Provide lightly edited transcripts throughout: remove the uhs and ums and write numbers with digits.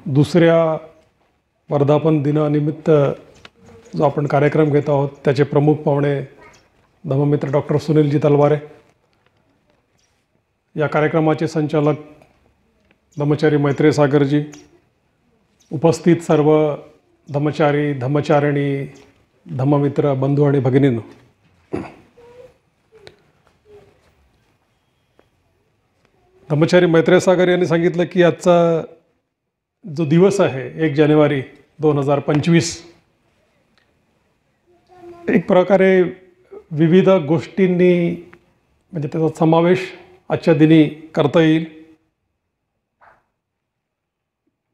दुसऱ्या वर्धापन दिनानिमित्त जो आपण कार्यक्रम घेत आहोत त्याचे प्रमुख पाहुणे धम्ममित्र डॉक्टर सुनीलजी तलवारे, या कार्यक्रमाचे संचालक धम्मचारी मैत्रेय सागरजी, उपस्थित सर्व धम्मचारी धम्मचारिणी धम्ममित्र बंधू आणि भगिनींनो, धम्मचारी मैत्रेय सागर यांनी सांगितलं की आजचा जो दिवस आहे 1 जानेवारी 2025 एक प्रकारे विविध गोष्टींनी म्हणजे त्याचा समावेश आजच्या दिनी करता येईल।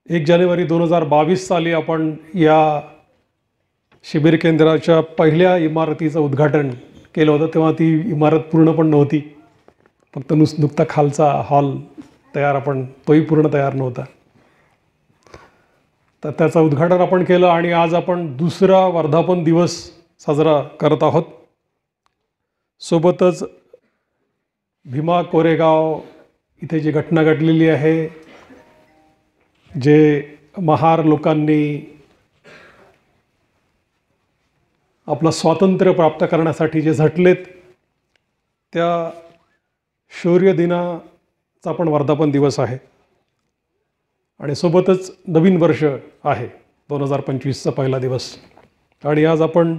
1 जानेवारी 2022 साली आपण या शिबिर केंद्राच्या पहिल्या इमारतीचं उद्घाटन केलं होतं। तेव्हा ती इमारत पूर्ण पण नव्हती, फक्त नुकता खालचा हॉल तयार, आपण तोही पूर्ण तयार नव्हता। तर त्याचं उद्घाटन आपण केलं आणि आज आपण दुसरा वर्धापन दिवस साजरा करत आहोत। सोबतच भीमा कोरेगाव इथे जी घटना घडलेली आहे, जे महार लोकांनी आपलं स्वातंत्र्य प्राप्त करण्यासाठी जे झटलेत, त्या शौर्य दिनाचा पण वर्धापन दिवस आहे आणि सोबतच नवीन वर्ष आहे 2025चा पहिला दिवस। आणि आज आपण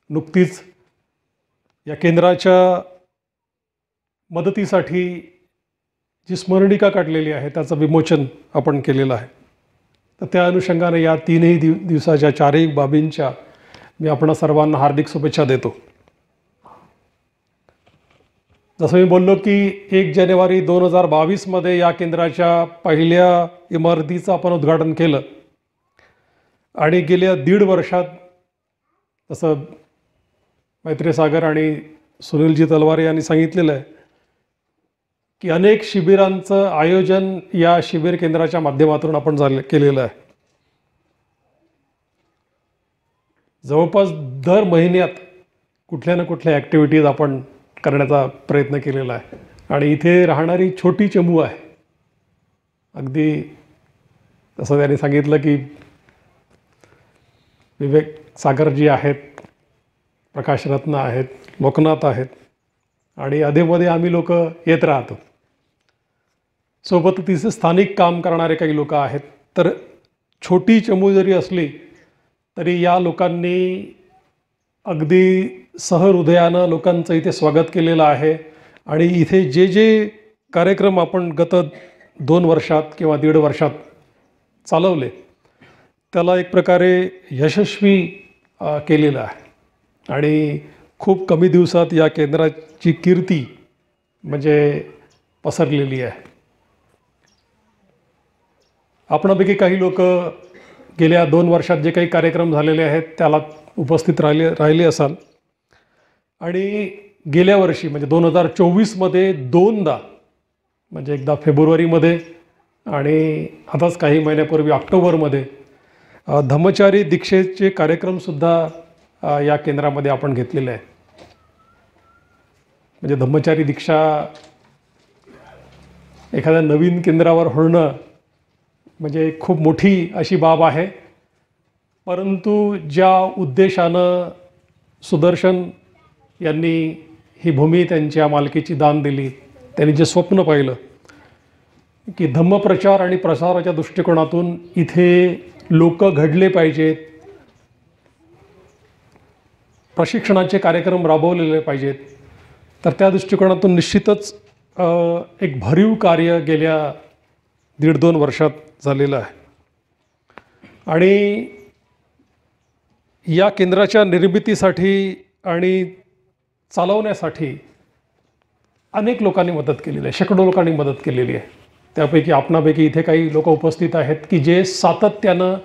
नुकतीच या केंद्राच्या मदतीसाठी जी स्मरणिका काढलेली आहे त्याचं विमोचन आपण केलेलं आहे। तर त्या अनुषंगाने या तीनही दिवसाच्या चारही बाबींच्या मी आपणा सर्वांना हार्दिक शुभेच्छा देतो। जसं मी बोललो की 1 जानेवारी 2022 मध्ये या केंद्राच्या पहिल्या इमारतीचं आपण उद्घाटन केलं आणि गेल्या 1.5 वर्षात तसं मैत्रेय सागर आणि सुनीलजी तलवारे यांनी सांगितलेलं आहे की अनेक शिबिरांचं आयोजन या शिबिर केंद्राच्या माध्यमातून आपण केलेलं आहे। जवळपास दर महिन्यात कुठल्या ना कुठल्या ॲक्टिव्हिटीज आपण करण्याचा प्रयत्न केलेला आहे आणि इथे राहणारी छोटी चमू आहे। अगदी तसं त्यांनी सांगितलं की विवेक सागरजी आहेत, प्रकाशरत्न आहेत, लोकनाथ आहेत आणि अधेमध्ये आम्ही लोक येत राहतो। सोबत तिथे स्थानिक काम करणारे काही लोक आहेत। तर छोटी चमू जरी असली तरी या लोकांनी अगदी सहृदयानं लोकांचं इथे स्वागत केलेलं आहे आणि इथे जे जे कार्यक्रम आपण गत 2 वर्षात किंवा 1.5 वर्षात चालवले त्याला एक प्रकारे यशस्वी केलेलं आहे आणि खूप कमी दिवसात या केंद्राची कीर्ती म्हणजे पसरलेली आहे। आपणापैकी काही लोक गेल्या 2 वर्षात जे काही कार्यक्रम झालेले आहेत त्याला उपस्थित राहिले असाल आणि गेल्या वर्षी म्हणजे 2024 मध्ये 2दा, म्हणजे एकदा फेब्रुवारीमध्ये आणि आताच काही महिन्यापूर्वी ऑक्टोबरमध्ये धम्मचारी दीक्षेचे कार्यक्रमसुद्धा या केंद्रामध्ये आपण घेतलेले आहे। म्हणजे धम्मचारी दीक्षा एखाद्या नवीन केंद्रावर होणं म्हणजे खूप मोठी अशी बाब आहे, परंतु ज्या उद्देशानं सुदर्शन यांनी ही भूमी त्यांच्या मालकीची दान दिली, त्यांनी जे स्वप्न पाहिलं की धम्मप्रचार आणि प्रसाराच्या दृष्टिकोनातून इथे लोक घडले पाहिजेत, प्रशिक्षणाचे कार्यक्रम राबवलेले पाहिजेत, तर त्या दृष्टिकोनातून निश्चितच एक भरीव कार्य गेल्या 1.5-2 वर्षात झालेलं आहे। आणि या केंद्राच्या निर्मितीसाठी आणि चालवण्यासाठी अनेक लोकांनी मदत केलेली आहे, शेकडो लोकांनी मदत केलेली आहे। त्यापैकी आपणापैकी इथे काही लोक उपस्थित आहेत की जे सातत्यानं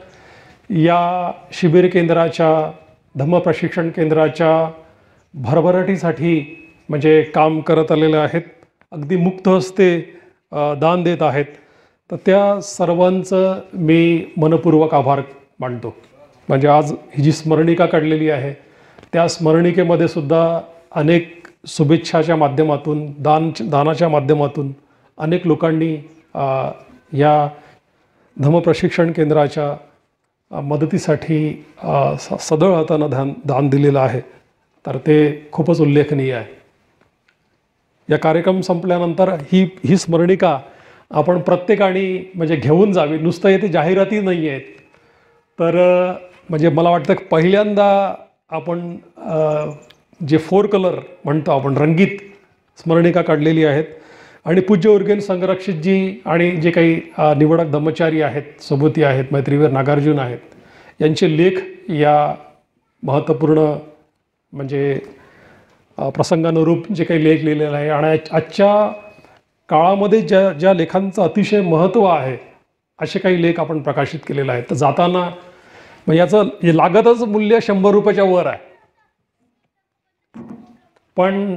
या शिबिर केंद्राच्या धम्म प्रशिक्षण केंद्राच्या भरभराटीसाठी म्हणजे काम करत आलेले आहेत, अगदी मुक्त हस्ते दान देत आहेत। तर त्या सर्वांचं मी मनपूर्वक आभार मानतो। म्हणजे आज ही जी स्मरणिका काढलेली आहे त्या स्मरणिकेमध्ये सुद्धा अनेक शुभेच्छाच्या माध्यमातून दानाच्या माध्यमातून अनेक लोकांनी या धम्म प्रशिक्षण केंद्राच्या मदतीसाठी सदळ हातानं दान दिलेलं आहे, तर ते खूपच उल्लेखनीय आहे. या कार्यक्रम संपल्यानंतर ही स्मरणिका आपण प्रत्येकाने म्हणजे घेऊन जावी. नुसतं येथे जाहिराती नाही आहेत, तर म्हणजे मला वाटतं पहिल्यांदा आपण जे 4 कलर म्हणतो आपण, रंगीत स्मरणिका काढलेली आहेत. आणि पूज्य उर्गेन संरक्षितजी आणि जे काही निवडक धम्मचारी आहेत, सोबती आहेत, मैत्रीवीर नागार्जुन आहेत, यांचे लेख या महत्त्वपूर्ण म्हणजे प्रसंगानुरूप जे काही लेख लिहिलेला आहे आणि आजच्या काळामध्ये ज्या लेखांचं अतिशय महत्त्व आहे असे काही लेख आपण प्रकाशित केलेले आहेत. तर जाताना मग याचं लागतच मूल्य 100 रुपयाच्या वर आहे, पण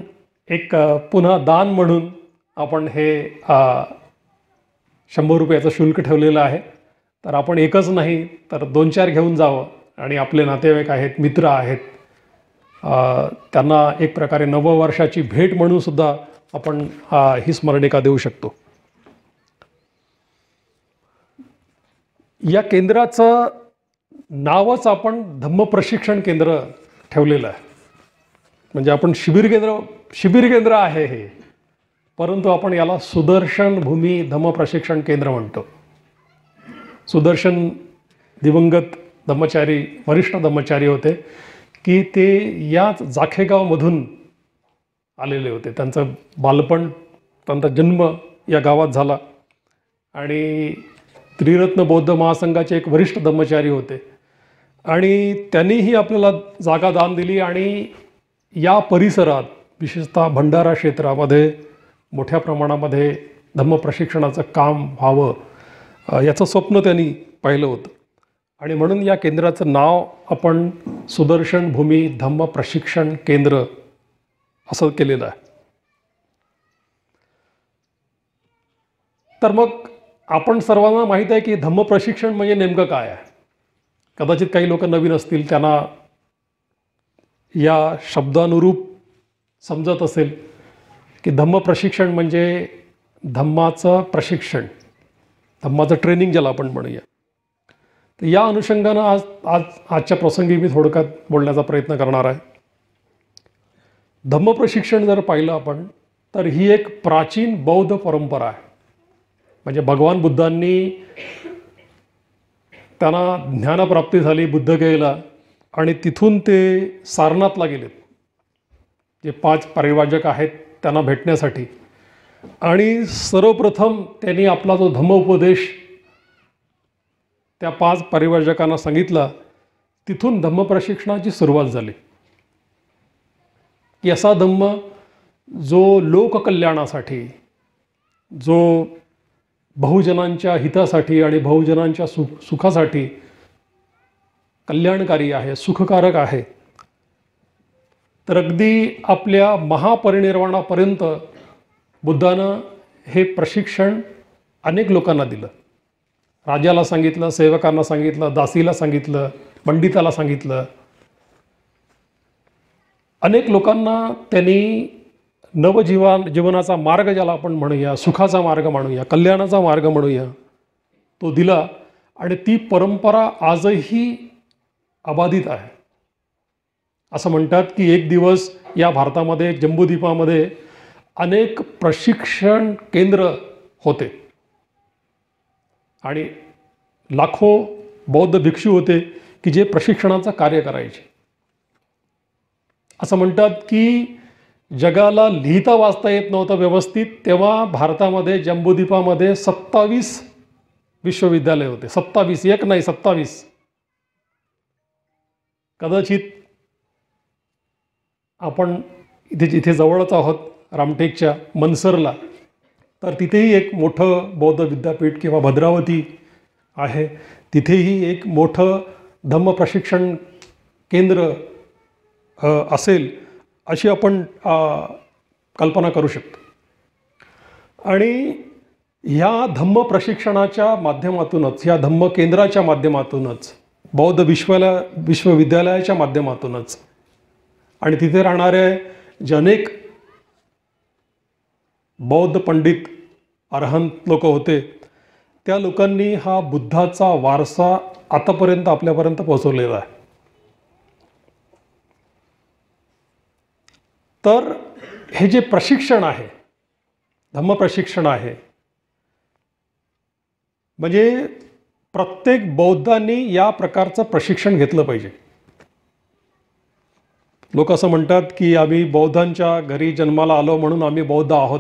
एक पुन्हा दान म्हणून आपण हे 100 रुपयाचं शुल्क ठेवलेलं आहे. तर आपण एकच नाही तर 2-4 घेऊन जावं आणि आपले नातेवाईक आहेत, मित्र आहेत, त्यांना एक प्रकारे नववर्षाची भेट म्हणून सुद्धा आपण ही स्मरणिका देऊ शकतो. या केंद्राचं नावच आपण धम्म प्रशिक्षण केंद्र ठेवलेलं आहे. म्हणजे आपण शिबिर केंद्र आहे हे, परंतु आपण याला सुदर्शन भूमी धम्म प्रशिक्षण केंद्र म्हणतो. सुदर्शन दिवंगत धम्मचारी, वरिष्ठ धम्मचारी होते की ते याच जाखेगावमधून आलेले होते. त्यांचं बालपण, त्यांचा जन्म या गावात झाला आणि त्रिरत्न बौद्ध महासंघाचे एक वरिष्ठ धम्मचारी होते आणि त्यांनीही आपल्याला जागा दान दिली आणि या परिसरात विशेषतः भंडारा क्षेत्रामध्ये मोठ्या प्रमाणामध्ये धम्म प्रशिक्षणाचं काम व्हावं याचं स्वप्न त्यांनी पाहिलं होतं आणि म्हणून या केंद्राचं नाव आपण सुदर्शन भूमी धम्म प्रशिक्षण केंद्र असं केलेलं आहे. तर मग आपण सर्वांना माहीत आहे की धम्म प्रशिक्षण म्हणजे नेमकं काय आहे. कदाचित काही लोक नवीन असतील, त्यांना या शब्दानुरूप समजत असेल की धम्म प्रशिक्षण म्हणजे धम्माचं प्रशिक्षण, धम्माचं ट्रेनिंग ज्याला आपण म्हणूया. तर या अनुषंगानं आजच्या प्रसंगी मी थोडक्यात बोलण्याचा प्रयत्न करणार आहे. धम्म प्रशिक्षण जर पाहिलं आपण तर ही एक प्राचीन बौद्ध परंपरा आहे. म्हणजे भगवान बुद्धांनी, त्यांना ज्ञानप्राप्ती झाली बुद्धगयेला आणि तिथून ते सारनाथला गेलेत, जे 5 परिव्राजक आहेत त्यांना भेटण्यासाठी. आणि सर्वप्रथम त्यांनी आपला जो धम्मोपदेश त्या 5 परिव्राजकांना सांगितला. तिथून धम्म प्रशिक्षणाची सुरुवात झाली की असा धम्म जो लोककल्याणासाठी, जो बहुजनांच्या हितासाठी आणि बहुजनांच्या सुखासाठी कल्याणकारी आहे, सुखकारक आहे. तर अगदी आपल्या महापरिनिर्वाणापर्यंत बुद्धानं हे प्रशिक्षण अनेक लोकांना दिलं. राजाला सांगितलं, सेवकांना सांगितलं, दासीला सांगितलं, पंडिताला सांगितलं. अनेक लोकांना त्यांनी जीवनाचा मार्ग ज्याला आपण म्हणूया, सुखाचा मार्ग म्हणूया, कल्याणाचा मार्ग म्हणूया, तो दिला. आणि ती परंपरा आजही अबाधित आहे. असं म्हणतात की एक दिवस या भारतामध्ये, जम्बूद्वीपामध्ये अनेक प्रशिक्षण केंद्र होते आणि लाखो बौद्ध भिक्षू होते की जे प्रशिक्षणाचं कार्य करायचे. असं म्हणतात की जगाला लिहिता वाचता येत नव्हतं व्यवस्थित, तेव्हा भारतामध्ये जम्बूद्वीपामध्ये 27 विश्वविद्यालय होते. 27, एक नाही 27. कदाचित आपण इथे जवळच आहोत रामटेकच्या मनसरला, तर तिथेही एक मोठं बौद्ध विद्यापीठ किंवा भद्रावती आहे, तिथेही एक मोठं धम्म प्रशिक्षण केंद्र असेल अशी आपण कल्पना करू शकतो. आणि ह्या धम्म प्रशिक्षणाच्या माध्यमातूनच, ह्या धम्म केंद्राच्या माध्यमातूनच, बौद्ध विश्वविद्यालयाच्या माध्यमातूनच आणि तिथे राहणारे जे अनेक बौद्ध पंडित अरहंत लोक होते, त्या लोकांनी हा बुद्धाचा वारसा आतापर्यंत आपल्यापर्यंत पोहोचवलेला आहे. तर हे जे प्रशिक्षण आहे, धम्म प्रशिक्षण आहे, म्हणजे प्रत्येक बौद्धांनी या प्रकारचं प्रशिक्षण घेतलं पाहिजे. लोक असं म्हणतात की आम्ही बौद्धांच्या घरी जन्माला आलो म्हणून आम्ही बौद्ध आहोत,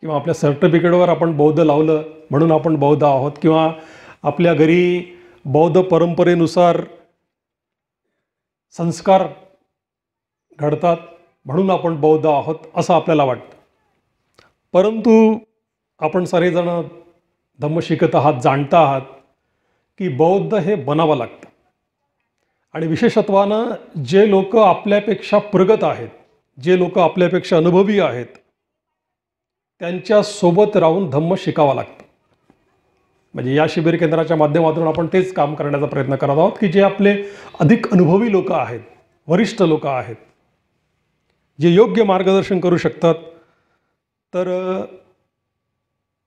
किंवा आपल्या सर्टिफिकेटवर आपण बौद्ध लावलं म्हणून आपण बौद्ध आहोत, किंवा आपल्या घरी बौद्ध परंपरेनुसार संस्कार घडतात म्हणून आपण बौद्ध आहोत, असं आपल्याला वाटतं. परंतु आपण सारेजण धम्म शिकत आहात, जाणता आहात की बौद्ध हे बनावं लागतं. आणि विशेषत्वानं जे लोक आपल्यापेक्षा प्रगत आहेत, जे लोक आपल्यापेक्षा अनुभवी आहेत, त्यांच्यासोबत राहून धम्म शिकावा लागतं. म्हणजे या शिबिर केंद्राच्या माध्यमातून आपण तेच काम करण्याचा प्रयत्न करत आहोत की जे आपले अधिक अनुभवी लोक आहेत, वरिष्ठ लोक आहेत, जे योग्य मार्गदर्शन करू शकतात, तर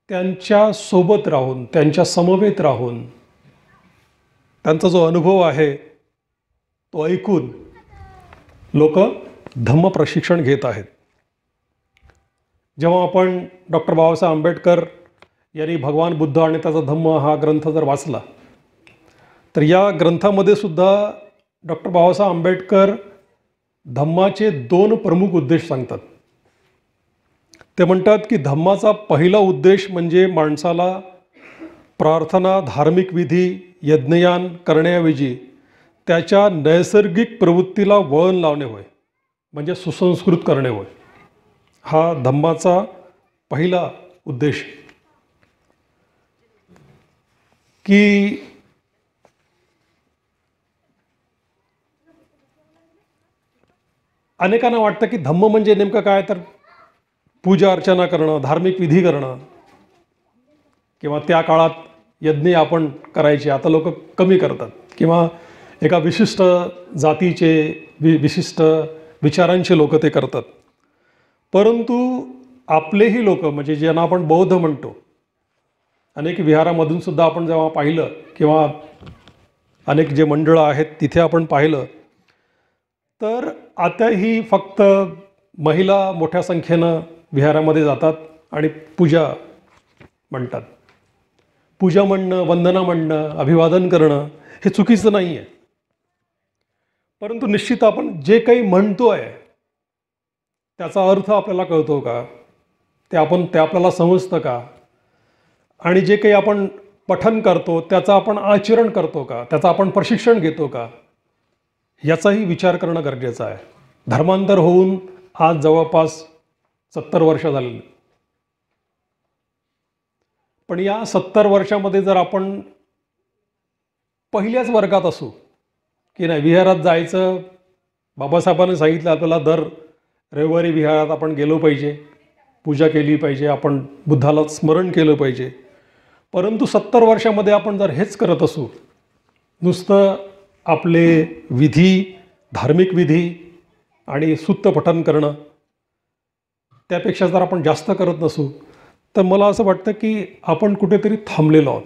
त्यांच्यासोबत राहून, त्यांच्या समवेत राहून, त्यांचा जो अनुभव आहे तो ऐकून लोक धम्म प्रशिक्षण घेत आहेत. जेव्हा आपण डॉक्टर बाबासाहेब आंबेडकर यांनी भगवान बुद्ध आणि त्याचा धम्म हा ग्रंथ जर वाचला, तर या ग्रंथामध्ये सुद्धा डॉक्टर बाबासाहेब आंबेडकर धम्माचे 2 प्रमुख उद्देश सांगतात. ते म्हणतात की धम्माचा पहिला उद्देश म्हणजे माणसाला प्रार्थना, धार्मिक विधी, यज्ञयान करण्याऐवजी त्याच्या नैसर्गिक प्रवृत्तीला वळण लावणे होय, म्हणजे सुसंस्कृत करणे होय. हा धम्माचा पहिला उद्देश. की अनेकांना वाटतं की धम्म म्हणजे नेमकं काय, तर पूजा अर्चना करणं, धार्मिक विधी करणं, किंवा त्या काळात यज्ञ आपण करायचे, आता लोक कमी करतात, किंवा एका विशिष्ट जातीचे विशिष्ट विचारांचे लोक ते करतात. परंतु आपलेही लोक, म्हणजे ज्यांना आपण बौद्ध म्हणतो, अनेक विहारामधून सुद्धा आपण जेव्हा पाहिलं, किंवा अनेक जे मंडळं आहेत तिथे आपण पाहिलं, तर आताही फक्त महिला मोठ्या संख्येनं विहारामध्ये जातात आणि पूजा म्हणतात. पूजा म्हणणं, वंदना म्हणणं, अभिवादन करणं हे चुकीचं नाही आहे. परंतु निश्चित आपण जे काही म्हणतो आहे त्याचा अर्थ आपल्याला कळतो का, ते आपल्याला समजतं का, आणि जे काही आपण पठन करतो त्याचं आपण आचरण करतो का, त्याचं आपण प्रशिक्षण घेतो का, याचाही विचार करणं गरजेचं आहे. धर्मांतर होऊन आज जवळपास 70 वर्ष झालेली, पण या 70 वर्षामध्ये जर आपण पहिल्याच वर्गात असू की नाही, विहारात जायचं, बाबासाहेबांनी सांगितलं आपल्याला दर रविवारी विहारात आपण गेलो पाहिजे, पूजा केली पाहिजे, आपण बुद्धाला स्मरण केलं पाहिजे, परंतु 70 वर्षामध्ये आपण जर हेच करत असू, नुसतं आपले विधी, धार्मिक विधी आणि सुत्त पठन करणं, त्यापेक्षा जर आपण जास्त करत नसू, तर मला असं वाटतं की आपण कुठेतरी थांबलेलो आहोत,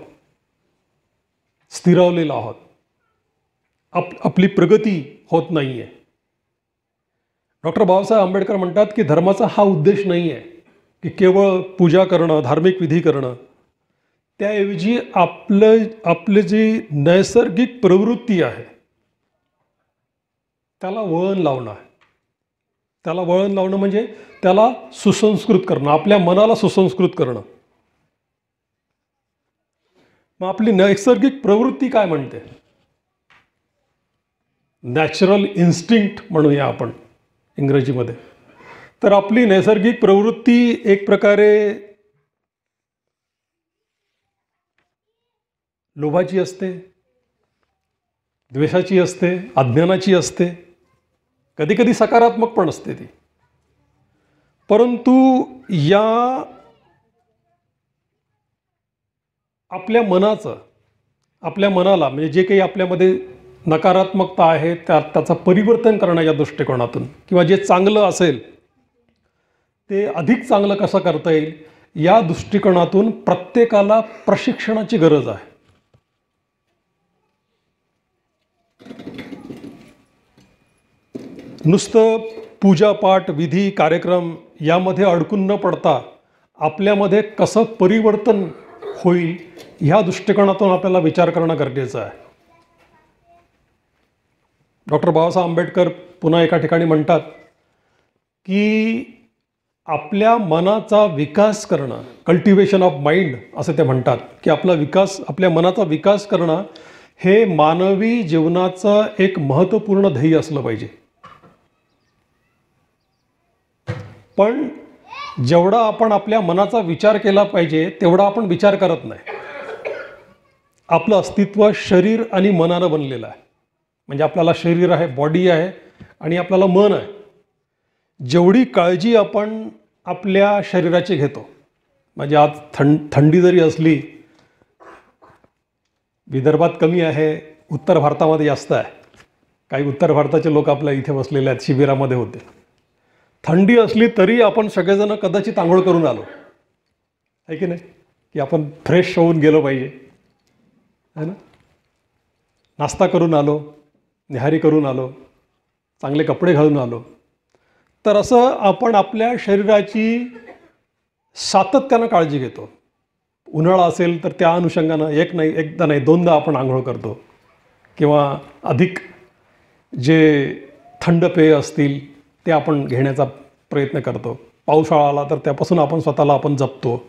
स्थिरावलेलो आहोत, आपली प्रगती होत नाही आहे. डॉक्टर बाबासाहेब आंबेडकर म्हणतात की धर्माचा हा उद्देश नाही आहे की केवळ पूजा करणं, धार्मिक विधी करणं, त्याऐवजी आपलं जी नैसर्गिक प्रवृत्ती आहे त्याला वळण लावणं आहे. त्याला वळण लावणं म्हणजे त्याला सुसंस्कृत करणं, आपल्या मनाला सुसंस्कृत करणं. मग आपली नैसर्गिक प्रवृत्ती काय म्हणते, नॅचरल इन्स्टिंक्ट म्हणूया आपण इंग्रजीमध्ये. तर आपली नैसर्गिक प्रवृत्ती एक प्रकारे लोभाची असते, द्वेषाची असते, अज्ञानाची असते, कधीकधी सकारात्मक पण असते ती. परंतु या आपल्या मनाला, म्हणजे जे काही आपल्यामध्ये नकारात्मकता आहे त्याचं परिवर्तन करण्याच्या दृष्टिकोनातून, किंवा जे चांगलं असेल ते अधिक चांगलं कसं करता येईल या दृष्टिकोनातून प्रत्येकाला प्रशिक्षणाची गरज आहे. नुसतं पूजापाठ, विधी, कार्यक्रम यामध्ये अडकून न पडता आपल्यामध्ये कसं परिवर्तन होईल ह्या दृष्टिकोनातून आपल्याला विचार करणं गरजेचं आहे. डॉक्टर बाबासाहेब आंबेडकर पुन्हा एका ठिकाणी म्हणतात की आपल्या मनाचा विकास करणं, कल्टिवेशन ऑफ माइंड असं ते म्हणतात, की आपल्या मनाचा विकास करणं हे मानवी जीवनाचं एक महत्त्वपूर्ण ध्येय असलं पाहिजे. पण जेवढा आपण आपल्या मनाचा विचार केला पाहिजे तेवढा आपण विचार करत नाही. आपलं अस्तित्व शरीर आणि मनानं बनलेलं आहे. म्हणजे आपल्याला शरीर आहे, बॉडी आहे आणि आपल्याला मन आहे. जेवढी काळजी आपण आपल्या शरीराची घेतो, म्हणजे आज थंडी जरी असली, विदर्भात कमी आहे, उत्तर भारतामध्ये जास्त आहे. काही उत्तर भारताचे लोक आपल्या इथे बसलेले आहेत, शिबिरामध्ये होते. थंडी असली तरी आपण सगळेजण कदाचित आंघोळ करून आलो आहे की नाही, की आपण फ्रेश होऊन गेलो पाहिजे, है ना. नाश्ता करून आलो, निहारी करून आलो, चांगले कपडे घालून आलो. तर असं आपण आपल्या शरीराची सातत्यानं काळजी घेतो. उन्हाळा असेल तर त्या अनुषंगानं एकदा नाही दोनदा आपण आंघोळ करतो, किंवा अधिक जे थंड पेय असतील ते आपण घेण्याचा प्रयत्न करतो. पावसाळा आला तर त्यापासून आपण स्वतःला जपतो.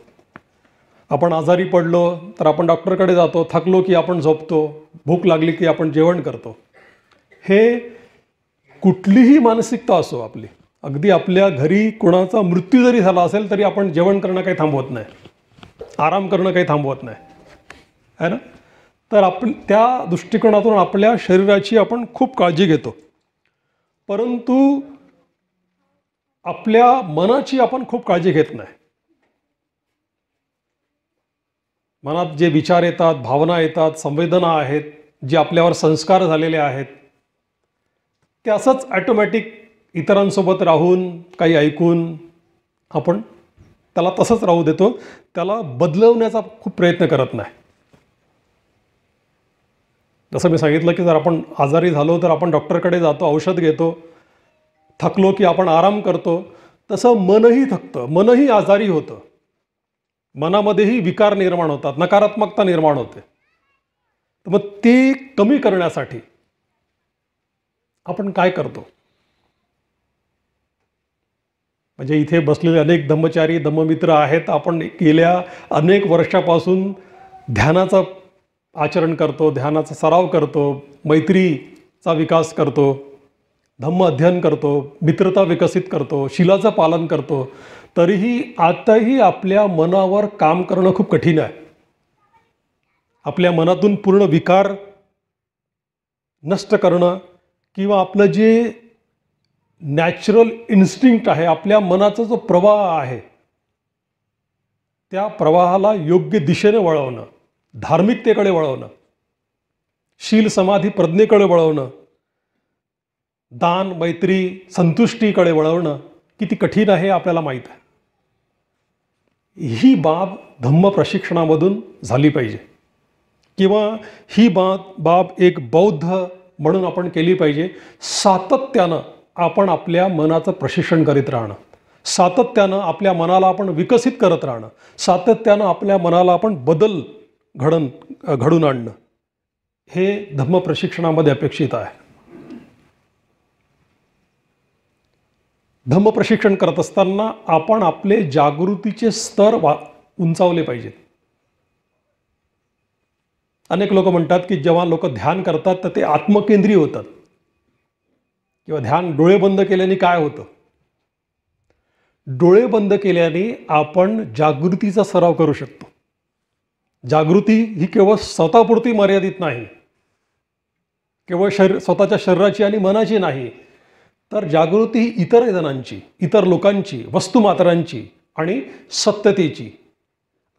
आपण आजारी पडलो तर आपण डॉक्टरकडे जातो, थकलो की आपण झोपतो, भूक लागली की आपण जेवण करतो. हे कुठलीही मानसिकता असो आपली, अगदी आपल्या घरी कोणाचा मृत्यू जरी झाला असेल तरी आपण जेवण करणं काही थांबवत नाही, आराम करणं काही थांबवत नाही, है ना. तर त्या दृष्टिकोनातून आपल्या शरीराची आपण खूप काळजी घेतो. परंतु आपल्या मनाची आपण खूप काळजी घेत नाही. मनात जे विचार येतात, भावना येतात, संवेदना आहेत, जे आपल्यावर संस्कार झालेले आहेत, ते असंच ॲटोमॅटिक इतरांसोबत राहून, काही ऐकून आपण त्याला तसंच राहू देतो. त्याला बदलवण्याचा खूप प्रयत्न करत नाही. जसं मी सांगितलं की जर आपण आजारी झालो तर आपण डॉक्टरकडे जातो, औषध घेतो, थकलो की आपण आराम करतो. तसं मनही थकतं, मनही आजारी होतं, मनामध्येही विकार निर्माण होतात, नकारात्मकता निर्माण होते. तर मग ते कमी करण्यासाठी आपण काय करतो? म्हणजे इथे बसलेले अनेक धम्मचारी, धम्ममित्र आहेत. आपण गेल्या अनेक वर्षापासून ध्यानाचं आचरण करतो, ध्यानाचा सराव करतो, मैत्रीचा विकास करतो, धम्म अध्ययन करतो, मित्रता विकसित करतो, शीलाचं पालन करतो. तरीही आताही आपल्या मनावर काम करणं खूप कठीण आहे. आपल्या मनातून पूर्ण विकार नष्ट करणं, किंवा आपलं जे नॅचरल इन्स्टिंक्ट आहे, आपल्या मनाचा जो प्रवाह आहे, त्या प्रवाहाला योग्य दिशेने वळवणं, धार्मिकतेकडे वळवणं, शील समाधी प्रज्ञेकडे वळवणं, दान मैत्री संतुष्टीकडे वळवणं किती कठीण आहे आपल्याला माहीत आहे. ही बाब धम्म प्रशिक्षणामधून झाली पाहिजे, किंवा ही बाब एक बौद्ध म्हणून आपण केली पाहिजे. सातत्यानं आपण आपल्या मनाचं प्रशिक्षण करीत राहणं, सातत्यानं आपल्या मनाला आपण विकसित करत राहणं, सातत्यानं आपल्या मनाला आपण बदल घडून आणणं, हे धम्म प्रशिक्षणामध्ये अपेक्षित आहे. धम्म प्रशिक्षण करत असताना आपण आपले जागृतीचे स्तर उंचावले पाहिजेत. अनेक लोक म्हणतात की जेव्हा लोक ध्यान करतात तर ते आत्मकेंद्रीय होतात, किंवा ध्यान डोळे बंद केल्याने काय होतं? डोळे बंद केल्याने आपण जागृतीचा सराव करू शकतो. जागृती ही केवळ स्वतःपुरती मर्यादित नाही, केवळ स्वतःच्या शरीराची आणि मनाची नाही, तर जागृती ही इतर जणांची, इतर लोकांची, वस्तुमात्रांची आणि सत्यतेची.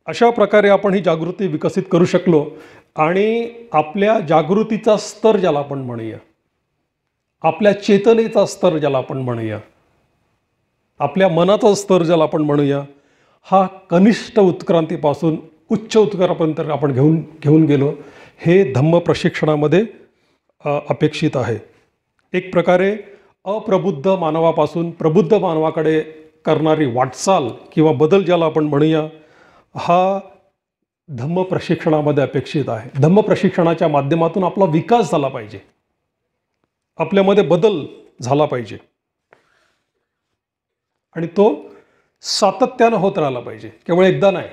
अशा प्रकारे आपण ही जागृती विकसित करू शकलो आणि आपल्या जागृतीचा स्तर ज्याला आपण म्हणूया, आपल्या चेतनेचा स्तर ज्याला आपण म्हणूया, आपल्या मनाचा स्तर ज्याला आपण म्हणूया, हा कनिष्ठ उत्क्रांतीपासून उच्च उत्करापर्यंत आपण घेऊन गेलो, हे धम्म प्रशिक्षणामध्ये अपेक्षित आहे. एक प्रकारे अप्रबुद्ध मानवापासून प्रबुद्ध मानवाकडे करणारी वाटचाल किंवा बदल ज्याला आपण म्हणूया, हा धम्म प्रशिक्षणामध्ये अपेक्षित आहे. धम्म प्रशिक्षणाच्या माध्यमातून आपला विकास झाला पाहिजे, आपल्यामध्ये बदल झाला पाहिजे आणि तो सातत्यानं होत राहिला पाहिजे, केवळ एकदा नाही.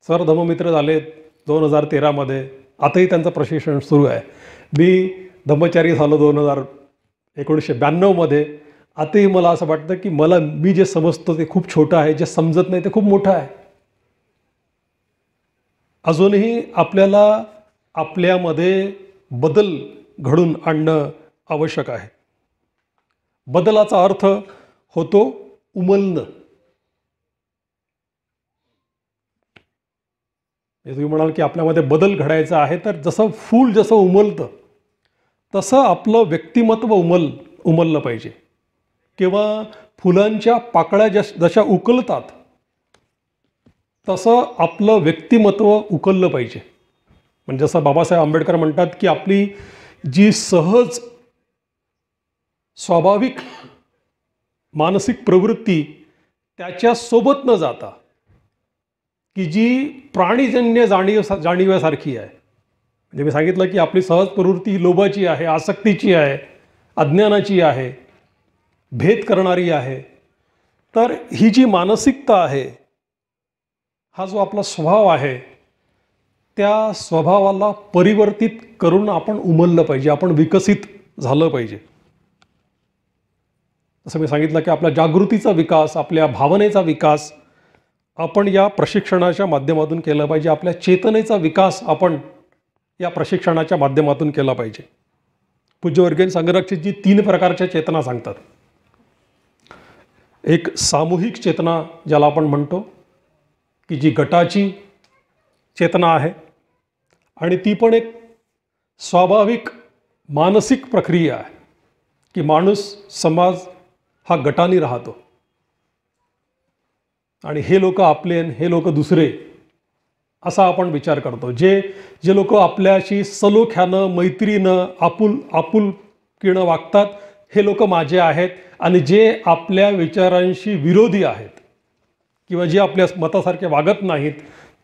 सर धम्ममित्र झाले 2013मध्ये, आताही त्यांचं प्रशिक्षण सुरू आहे. मी धम्मचारी झालो 1992मध्ये. आताही मला असं वाटतं की मी जे समजतो ते खूप छोटं आहे, जे समजत नाही ते खूप मोठं आहे. अजूनही आपल्याला आपल्यामध्ये बदल घडून आणणं आवश्यक आहे. बदलाचा अर्थ होतो उमलणं. तुम्ही म्हणाल की आपल्यामध्ये बदल घडायचा आहे, तर जसं फूल जसं उमलतं तसं आपलं व्यक्तिमत्व उमललं पाहिजे. किंवा फुलांच्या पाकळ्या जशा उकलतात तसं आपलं व्यक्तिमत्व उकललं पाहिजे. म्हणजे जसं बाबासाहेब आंबेडकर म्हणतात की आपली जी सहज स्वाभाविक मानसिक प्रवृत्ती त्याच्यासोबत न जाता की जी प्राणीजन्य जाणीवासारखी आहे. म्हणजे मी सांगितलं की आपली सहज प्रवृत्ती ही लोभाची आहे, आसक्तीची आहे, अज्ञानाची आहे, भेद करणारी आहे. तर ही जी मानसिकता आहे, हा जो आपला स्वभाव आहे, त्या स्वभावाला परिवर्तित करून आपण उमललं पाहिजे, आपण विकसित झालं पाहिजे. जसं मी सांगितलं की आपल्या जागृतीचा विकास, आपल्या भावनेचा विकास आपण या प्रशिक्षणाच्या माध्यमातून केला पाहिजे. आपल्या चेतनेचा विकास आपण या प्रशिक्षणाच्या माध्यमातून केला पाहिजे. पूज्यवर्गीय संघरक्षकजी 3 प्रकारच्या चेतना सांगतात. एक सामूहिक चेतना ज्याला आपण म्हणतो की जी गटाची चेतना आहे, आणि ती पण एक स्वाभाविक मानसिक प्रक्रिया आहे की माणूस, समाज हा गटाने राहतो आणि हे लोक आपले आणि हे लोक दुसरे असा आपण विचार करतो. जे लोक आपल्याशी सलोख्यानं, मैत्रीनं, आपुलकीनं वागतात हे लोक माझे आहेत, आणि जे आपल्या विचारांशी विरोधी आहेत किंवा जे आपल्या मतासारखे वागत नाहीत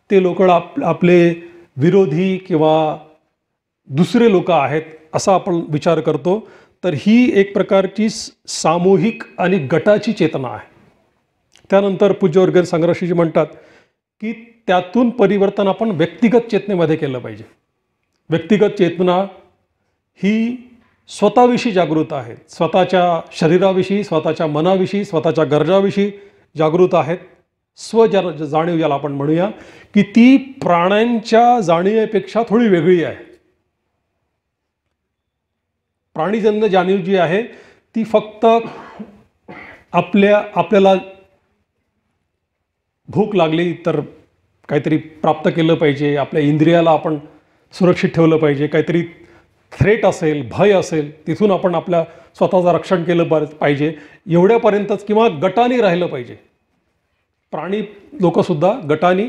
ते लोक आपले विरोधी किंवा दुसरे लोक आहेत असा आपण विचार करतो. तर ही एक प्रकारची सामूहिक आणि गटाची चेतना आहे. त्यानंतर पूज्यवर्गीय संघर्षजी म्हणतात की त्यातून परिवर्तन आपण व्यक्तिगत चेतनेमध्ये केलं पाहिजे. व्यक्तिगत चेतना ही स्वतःविषयी जागृत आहेत, स्वतःच्या शरीराविषयी, स्वतःच्या मनाविषयी, स्वतःच्या गरजाविषयी जागृत आहेत. जाणीव ज्याला आपण म्हणूया की ती प्राण्यांच्या जाणीवेपेक्षा थोडी वेगळी आहे. प्राणीजन्य जाणीव जी आहे ती फक्त आपल्याला भूक लागली तर काहीतरी प्राप्त केलं पाहिजे, आपल्या इंद्रियाला आपण सुरक्षित ठेवलं पाहिजे, काहीतरी थ्रेट असेल, भय असेल, तिथून आपण आपल्या स्वतःचं रक्षण केलं पाहिजे, एवढ्यापर्यंतच, किंवा गटाने राहिलं पाहिजे. प्राणी लोकसुद्धा गटाने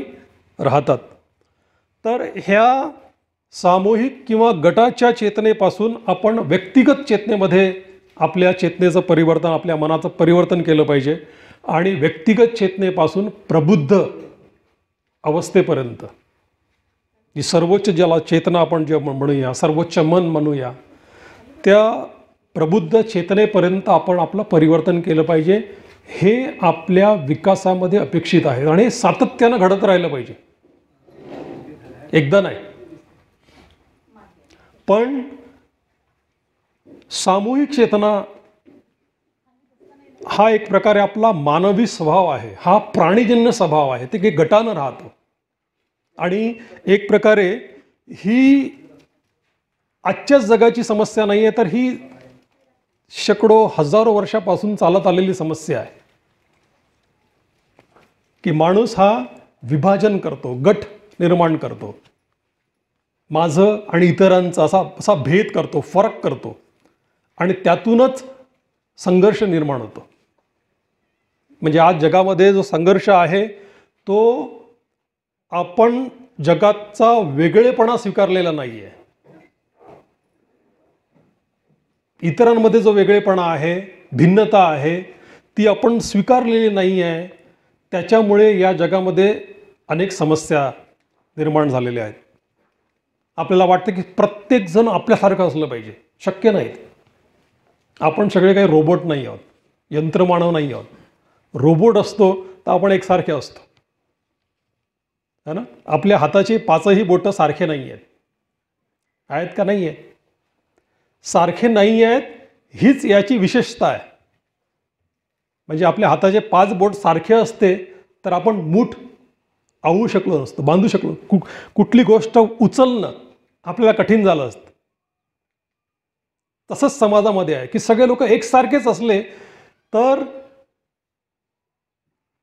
राहतात. तर ह्या सामूहिक किंवा गटाच्या चेतनेपासून आपण व्यक्तिगत चेतनेमध्ये आपल्या चेतनेचं परिवर्तन, आपल्या मनाचं परिवर्तन केलं पाहिजे. आणि व्यक्तिगत चेतनेपासून प्रबुद्ध अवस्थेपर्यंत, जी सर्वोच्च ज्याला चेतना आपण जे म्हणूया, सर्वोच्च मन म्हणूया, त्या प्रबुद्ध चेतनेपर्यंत आपण आपलं परिवर्तन केलं पाहिजे. हे आपल्या विकासामध्ये अपेक्षित आहे आणि हे सातत्यानं घडत राहिलं पाहिजे, एकदा नाही. पण सामूहिक चेतना हा एक प्रकारे आपला मानवी स्वभाव आहे, हा प्राणीजन्य स्वभाव आहे, ते काही गटानं राहतो. आणि एक प्रकारे ही आजच्याच जगाची समस्या नाही आहे, तर ही शेकडो हजारो वर्षापासून चालत आलेली समस्या आहे की माणूस हा विभाजन करतो, गट निर्माण करतो, माझं आणि इतरांचा असा भेद करतो, फरक करतो, आणि त्यातूनच संघर्ष निर्माण होतो. म्हणजे आज जगामध्ये जो संघर्ष आहे तो आपण जगाचा वेगळेपणा स्वीकारलेला नाही आहे. इतरांमध्ये जो वेगळेपणा आहे, भिन्नता आहे, ती आपण स्वीकारलेली नाही आहे. त्याच्यामुळे या जगामध्ये अनेक समस्या निर्माण झालेल्या आहेत. आपल्याला वाटतं की प्रत्येकजण आपल्यासारखं असलं पाहिजे. शक्य नाही. आपण सगळे काही रोबोट नाही आहोत, यंत्रमानव नाही आहोत. रोबोट असतो तर आपण एकसारखे असतो, है ना. आपल्या हाताची 5ही बोटं सारखे नाही आहेत. आहेत का नाही आहेत? सारखे नाही आहेत, हीच याची विशेषता आहे. म्हणजे आपल्या हाताचे 5 बोट सारखे असते तर आपण मूठ आवळू शकलो नसतो, बांधू शकलो. कुठली गोष्ट उचलणं आपल्याला कठीण झालं असतं. तसंच समाजामध्ये आहे की सगळे लोक एकसारखेच असले तर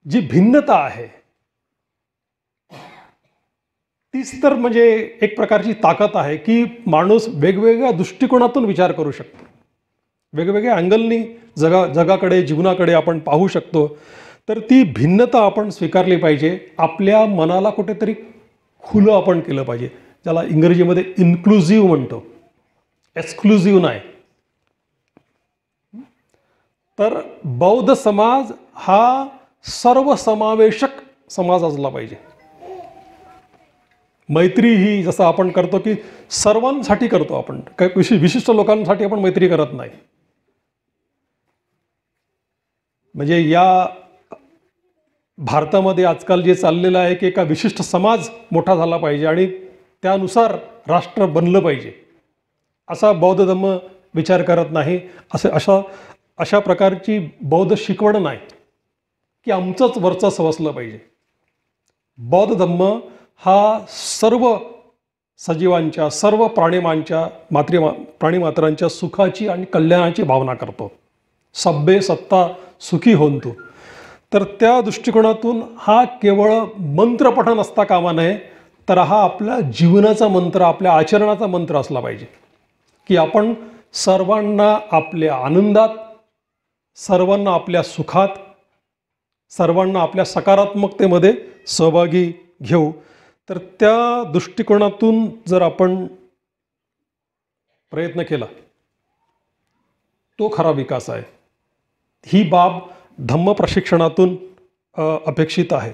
जी भिन्नता आहे तीच तर म्हणजे एक प्रकारची ताकद आहे की माणूस वेगवेगळ्या दृष्टिकोनातून विचार करू शकतो. वेगवेगळ्या अँगलनी जगाकडे, जीवनाकडे आपण पाहू शकतो. तर ती भिन्नता आपण स्वीकारली पाहिजे. आपल्या मनाला कुठेतरी खुलं आपण केलं पाहिजे, ज्याला इंग्रजीमध्ये इन्क्लुझिव्ह म्हणतो, एक्सक्लुझिव्ह नाही. तर बौद्ध समाज हा सर्वसमावेशक समाज असला पाहिजे. मैत्री ही जसं आपण करतो की सर्वांसाठी करतो, आपण काही विशिष्ट लोकांसाठी आपण मैत्री करत नाही. म्हणजे या भारतामध्ये आजकाल जे चाललेलं आहे की एका विशिष्ट समाज मोठा झाला पाहिजे आणि त्यानुसार राष्ट्र बनलं पाहिजे, असा बौद्ध धम्म विचार करत नाही. अशा प्रकारची बौद्ध शिकवण नाही की आमचंच वर्चस्व असलं पाहिजे. बौद्ध धम्म हा सर्व सजीवांच्या, सर्व प्राणीमात्रांच्या सुखाची आणि कल्याणाची भावना करतो. सब्बे सत्ता सुखी होंतु. तर त्या दृष्टिकोनातून हा केवळ मंत्रपठन असता कामा नये, तर हा आपल्या जीवनाचा मंत्र, आपल्या आचरणाचा मंत्र असला पाहिजे की आपण सर्वांना आपल्या आनंदात, सर्वांना आपल्या सुखात, सर्वांना आपल्या सकारात्मकतेमध्ये सहभागी घेऊ. तर त्या दृष्टिकोनातून जर आपण प्रयत्न केला तो खरा विकास आहे. ही बाब धम्म प्रशिक्षणातून अपेक्षित आहे.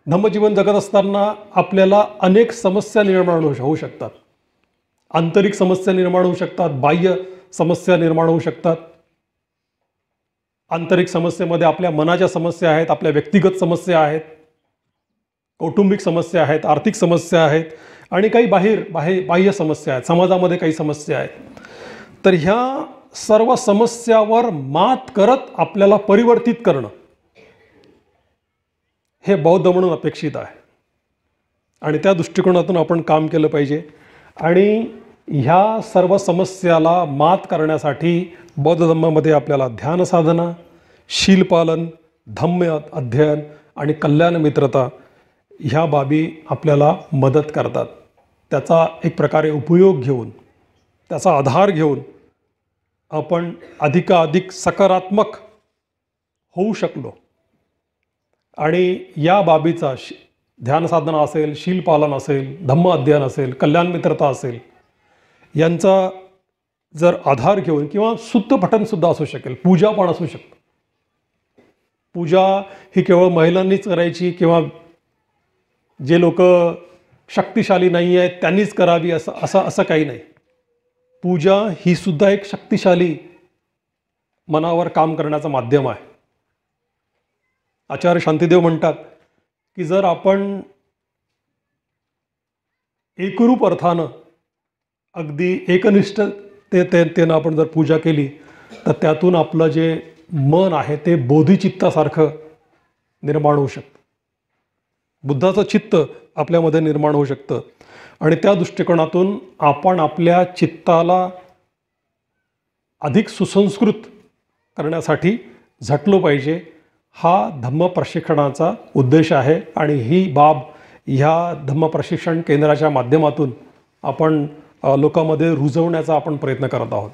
धम्मजीवन जगत असताना आपल्याला अनेक समस्या निर्माण होऊ शकतात. आंतरिक समस्या निर्माण होऊ शकतात, बाह्य समस्या निर्माण होऊ शकतात. आंतरिक समस्येमध्ये आपल्या मनाच्या समस्या आहेत, आपल्या व्यक्तिगत समस्या आहेत, कौटुंबिक समस्या आहेत, आर्थिक समस्या आहेत आणि काही बाह्य समस्या आहेत, समाजामध्ये काही समस्या आहेत. तर ह्या सर्व समस्यावर मात करत आपल्याला परिवर्तित करणं हे बौद्ध म्हणून अपेक्षित आहे आणि त्या दृष्टिकोनातून आपण काम केलं पाहिजे. आणि ह्या सर्व समस्याला मात करण्यासाठी बौद्ध धम्मामध्ये आपल्याला ध्यान साधना, शीलपालन, धम्म अध्ययन आणि कल्याण मित्रता ह्या बाबी आपल्याला मदत करतात. त्याचा एक प्रकारे उपयोग घेऊन, त्याचा आधार घेऊन आपण अधिकाधिक सकारात्मक होऊ शकलो आणि या बाबीचा ध्यानसाधना असेल, शीलपालन असेल, धम्म अध्ययन असेल, कल्याण मित्रता असेल, यांचा जर आधार घेऊन किंवा शुद्ध पठणसुद्धा असू शकेल, पूजा पण असू शकतं. पूजा ही केवळ महिलांनीच करायची किंवा जे लोक शक्तिशाली नाही आहेत त्यांनीच करावी असं काही नाही. पूजा ही सुद्धा एक शक्तिशाली मनावर काम करण्याचं माध्यम आहे. आचार्य शांतीदेव म्हणतात की जर आपण एकरूप अर्थानं, अगदी एकनिष्ठतेनं आपण जर पूजा केली तर त्यातून आपलं जे मन आहे ते बोधिचित्तासारखं निर्माण होऊ शकतं. बुद्धाचं चित्त आपल्यामध्ये निर्माण होऊ शकतं आणि त्या दृष्टिकोनातून आपण आपल्या चित्ताला अधिक सुसंस्कृत करण्यासाठी झटलो पाहिजे. हा धम्म प्रशिक्षणाचा उद्देश आहे आणि ही बाब ह्या धम्म प्रशिक्षण केंद्राच्या माध्यमातून आपण लोकांमध्ये रुजवण्याचा आपण प्रयत्न करत आहोत.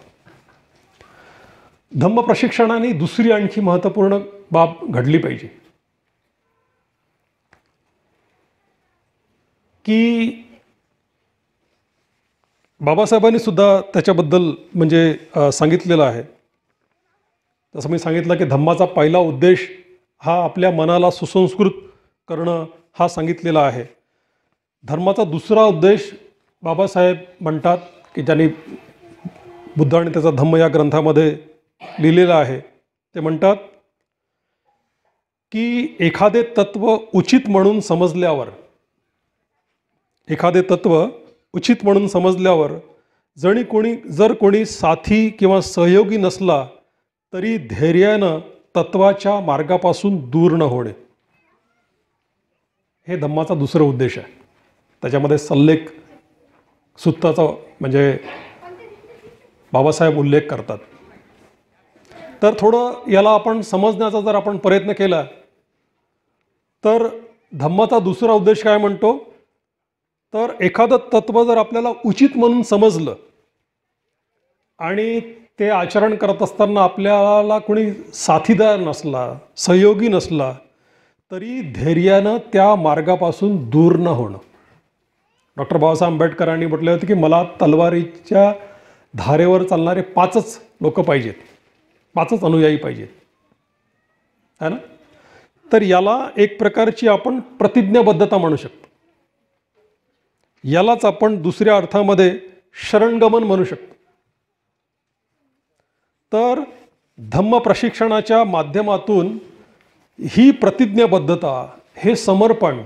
धम्म प्रशिक्षणाने दुसरी आणखी महत्त्वपूर्ण बाब घडली पाहिजे की बाबासाहेबांनी सुद्धा त्याच्याबद्दल म्हणजे सांगितलेलं आहे. जसं मी सांगितलं की धम्माचा पहिला उद्देश हा आपल्या मनाला सुसंस्कृत करणं हा सांगितलेला आहे. धर्माचा दुसरा उद्देश बाबासाहेब म्हणतात की ज्यांनी बुद्ध आणि त्याचा धम्म या ग्रंथामध्ये लिहिलेला आहे, ते म्हणतात की एखादे तत्व उचित म्हणून समजल्यावर, एखादे तत्व उचित म्हणून समजल्यावर जर कोणी साथी किंवा सहयोगी नसला तरी धैर्यानं तत्वाच्या मार्गापासून दूर न होणे, हे धम्माचा दुसरा उद्देश आहे. त्याच्यामध्ये सल्लेख सुत्ताचा म्हणजे बाबासाहेब उल्लेख करतात. तर थोडं याला आपण समजण्याचा जर आपण प्रयत्न केला तर धम्माचा दुसरा उद्देश काय म्हणतो, तर एखादं तत्व जर आपल्याला उचित म्हणून समजलं आणि ते आचरण करत असताना आपल्याला कोणी साथीदार नसला, सहयोगी नसला तरी धैर्यानं त्या मार्गापासून दूर न होणं. डॉक्टर बाबासाहेब आंबेडकरांनी म्हटले होते की मला तलवारीच्या धारेवर चालणारे 5च लोक पाहिजेत, 5च अनुयायी पाहिजेत, है ना. तर याला एक प्रकारची आपण प्रतिज्ञाबद्धता म्हणू शकतो. यालाच आपण दुसऱ्या अर्थामध्ये शरणगमन म्हणू शकतो. तर धम्म प्रशिक्षणाच्या माध्यमातून ही प्रतिज्ञाबद्धता, हे समर्पण,